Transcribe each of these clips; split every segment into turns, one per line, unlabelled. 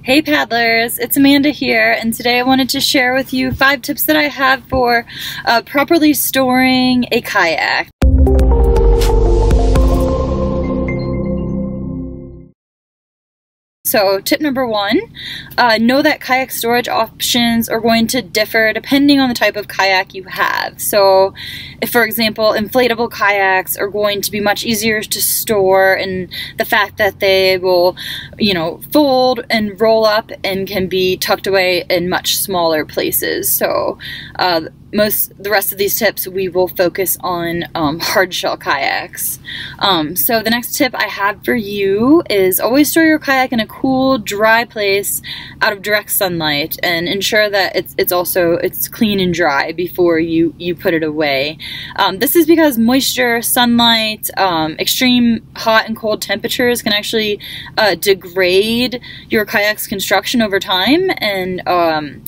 Hey paddlers, it's Amanda here, and today I wanted to share with you 5 tips that I have for properly storing a kayak. So tip number 1, know that kayak storage options are going to differ depending on the type of kayak you have. So if, for example, inflatable kayaks are going to be much easier to store, and the fact that they will, fold and roll up and can be tucked away in much smaller places. So the rest of these tips we will focus on hard shell kayaks. So the next tip I have for you is always store your kayak in a cool, dry place out of direct sunlight, and ensure that it's clean and dry before you put it away. This is because moisture, sunlight, extreme hot and cold temperatures can actually degrade your kayak's construction over time and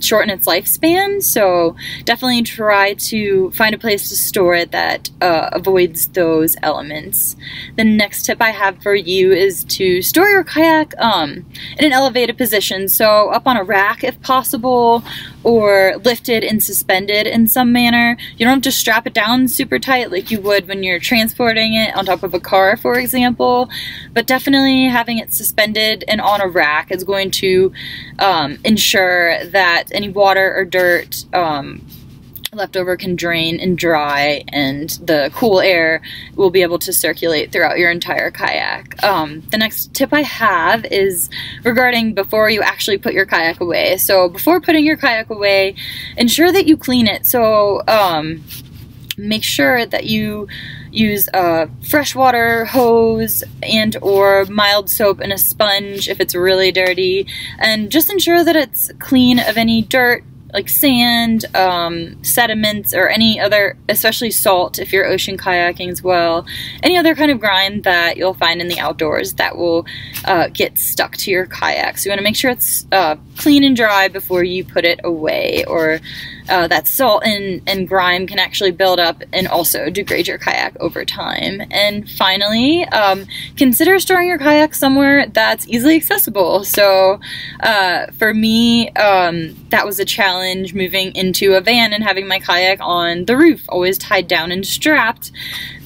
shorten its lifespan. So definitely try to find a place to store it that avoids those elements. The next tip I have for you is to store your kayak in an elevated position, so up on a rack if possible, or lifted and suspended in some manner. You don't have to strap it down super tight like you would when you're transporting it on top of a car, for example, but definitely having it suspended and on a rack is going to ensure that any water or dirt leftover can drain and dry, and the cool air will be able to circulate throughout your entire kayak. The next tip I have is regarding before you actually put your kayak away. So before putting your kayak away, ensure that you clean it. So make sure that you use a freshwater hose and or mild soap and a sponge if it's really dirty, and just ensure that it's clean of any dirt like sand, sediments, or any other, especially salt if you're ocean kayaking as well, any other kind of grime that you'll find in the outdoors that will get stuck to your kayak. So you want to make sure it's clean and dry before you put it away, or that salt and grime can actually build up and also degrade your kayak over time. And finally, consider storing your kayak somewhere that's easily accessible. So for me, that was a challenge moving into a van and having my kayak on the roof, always tied down and strapped,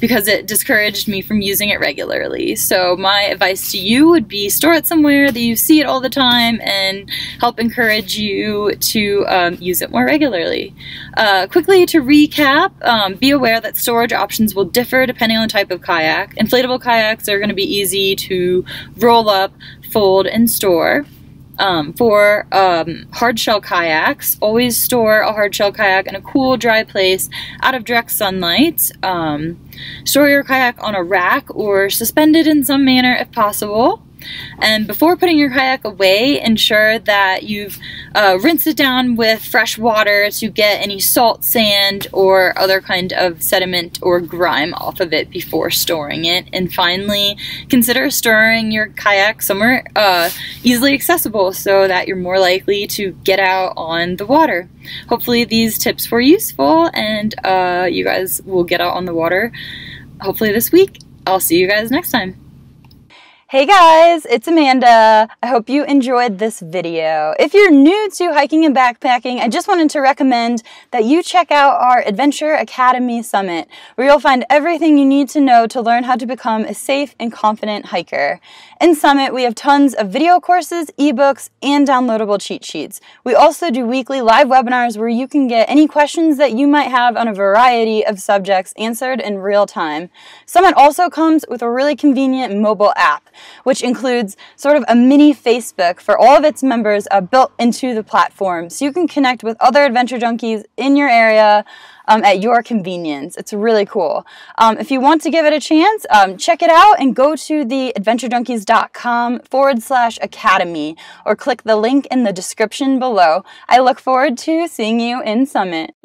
because it discouraged me from using it regularly. So my advice to you would be store it somewhere that you see it all the time and help encourage you to use it more regularly. Quickly to recap, be aware that storage options will differ depending on the type of kayak. Inflatable kayaks are going to be easy to roll up, fold, and store. For hard shell kayaks, always store a hard shell kayak in a cool, dry place out of direct sunlight. Store your kayak on a rack or suspended in some manner if possible. And before putting your kayak away, ensure that you've rinsed it down with fresh water to get any salt, sand, or other kind of sediment or grime off of it before storing it. And finally, consider storing your kayak somewhere easily accessible so that you're more likely to get out on the water. Hopefully these tips were useful, and you guys will get out on the water hopefully this week. I'll see you guys next time.
Hey guys, it's Amanda. I hope you enjoyed this video. If you're new to hiking and backpacking, I just wanted to recommend that you check out our Adventure Academy Summit, where you'll find everything you need to know to learn how to become a safe and confident hiker. In Summit, we have tons of video courses, ebooks, and downloadable cheat sheets. We also do weekly live webinars where you can get any questions that you might have on a variety of subjects answered in real time. Summit also comes with a really convenient mobile app, which includes sort of a mini Facebook for all of its members built into the platform, so you can connect with other adventure junkies in your area at your convenience. It's really cool. If you want to give it a chance, check it out and go to the adventurejunkies.com/academy or click the link in the description below. I look forward to seeing you in Summit.